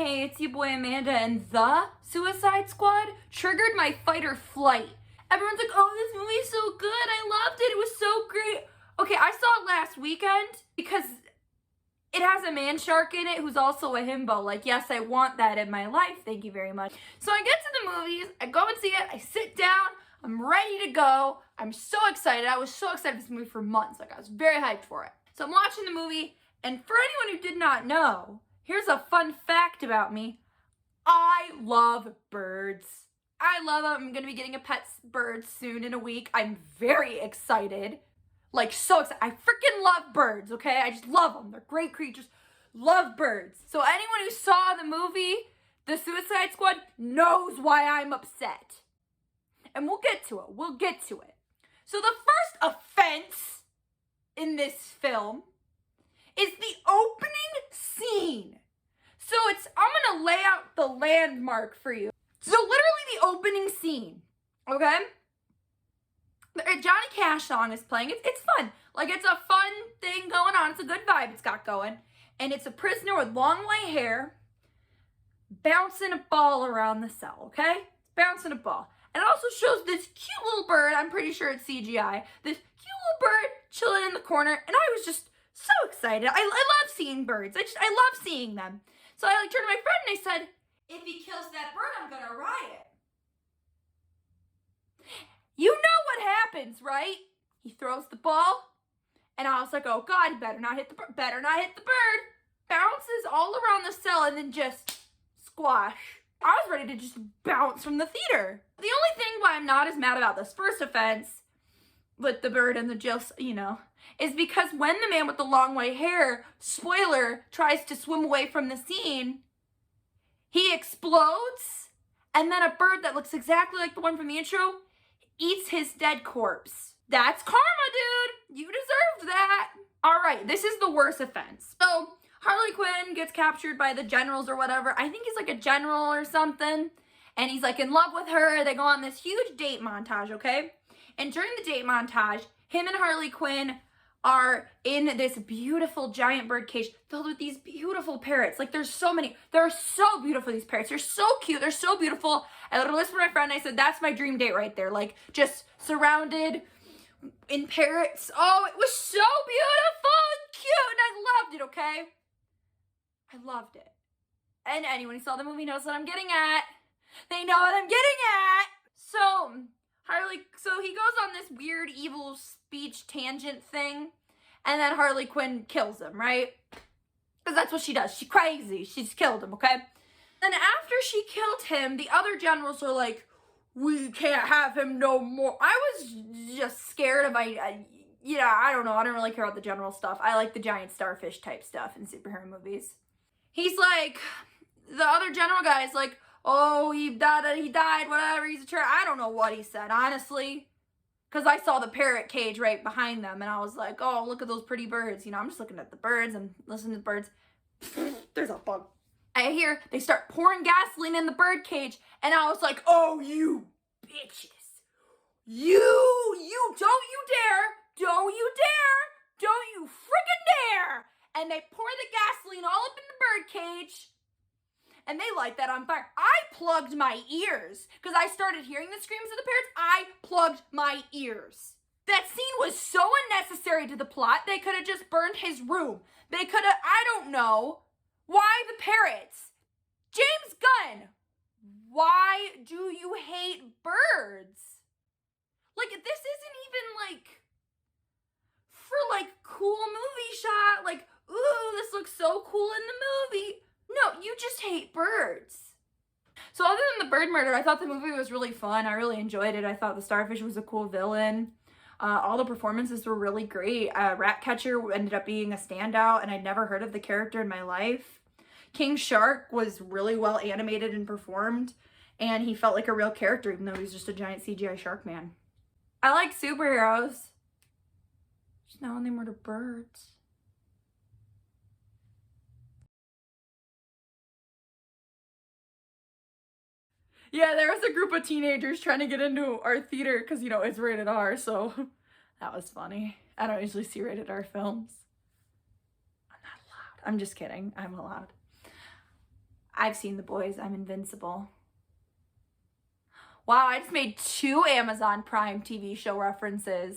hey, it's your boy Amanda, and The Suicide Squad triggered my fight or flight. Everyone's like, oh, this movie's so good, I loved it, it was so great. Okay, I saw it last weekend because it has a man shark in it who's also a himbo. Like, yes, I want that in my life, thank you very much. So I get to the movies, I go and see it, I sit down, I'm ready to go. I'm so excited. I was so excited for this movie for months. Like, I was very hyped for it. So I'm watching the movie, and for anyone who did not know, here's a fun fact about me. I love birds. I love them. I'm going to be getting a pet bird soon in a week. I'm very excited. Like, so excited. I freaking love birds, okay? I just love them. They're great creatures. Love birds. So anyone who saw the movie, The Suicide Squad, knows why I'm upset. And we'll get to it. We'll get to it. So the first offense in this film is the opening scene. So I'm gonna lay out the landmark for you. So literally the opening scene, okay? A Johnny Cash song is playing. It's fun. Like, it's a fun thing going on. It's a good vibe it's got going. And it's a prisoner with long white hair bouncing a ball around the cell, okay? It's bouncing a ball. And it also shows this cute little bird, I'm pretty sure it's CGI, this cute little bird chilling in the corner, and I was just so excited. I love seeing birds. I love seeing them. So I turned to my friend and I said, if he kills that bird, I'm gonna riot. You know what happens, right? He throws the ball, and I was like, oh God, better not hit the bird, bounces all around the cell and then just squash. I was ready to just bounce from the theater. The only thing why I'm not as mad about this first offense with the bird and the jail, is because when the man with the long white hair, spoiler, tries to swim away from the scene, he explodes, and then a bird that looks exactly like the one from the intro eats his dead corpse. That's karma, dude. You deserved that. All right, this is the worst offense. So Harley Quinn gets captured by the generals or whatever. I think he's like a general or something. And he's like in love with her. They go on this huge date montage, okay? And during the date montage, him and Harley Quinn are in this beautiful giant bird cage filled with these beautiful parrots. Like, there's so many. They're so beautiful, these parrots. They're so cute. They're so beautiful. I literally listened to my friend and I said, that's my dream date right there. Like, just surrounded in parrots. Oh, it was so beautiful and cute. And I loved it, okay? I loved it. And anyone who saw the movie knows what I'm getting at. They know what I'm getting at. So he goes on this weird evil speech tangent thing, and then Harley Quinn kills him, right? Because that's what she does. She's crazy. She's killed him, okay? Then after she killed him, the other generals are like, we can't have him no more. I was just scared of I don't know. I don't really care about the general stuff. I like the giant starfish type stuff in superhero movies. He's like, the other general guy is like, oh, he died, whatever, he's a traitor. I don't know what he said, honestly. Because I saw the parrot cage right behind them, and I was like, oh, look at those pretty birds. I'm just looking at the birds and listening to the birds. There's a bug. I hear they start pouring gasoline in the bird cage, and I was like, oh, you bitches. You don't you freaking dare. And they pour the gasoline all up in the bird cage, and they light that on fire. I plugged my ears because I started hearing the screams of the parrots. I plugged my ears. That scene was so unnecessary to the plot. They could have just burned his room. They could have, I don't know. Why the parrots? James Gunn, why do you hate birds? Like, this isn't even like for like cool movie shot. Like, ooh, this looks so cool in the movie. No, you just hate birds. So other than the bird murder, I thought the movie was really fun. I really enjoyed it. I thought the starfish was a cool villain. All the performances were really great. Ratcatcher ended up being a standout, and I'd never heard of the character in my life. King Shark was really well animated and performed, and he felt like a real character, even though he was just a giant CGI shark man. I like superheroes. Just not when they murder birds. Yeah, there was a group of teenagers trying to get into our theater because, it's rated R, so that was funny. I don't usually see rated R films. I'm not allowed. I'm just kidding. I'm allowed. I've seen The Boys. I'm invincible. Wow, I just made 2 Amazon Prime TV show references.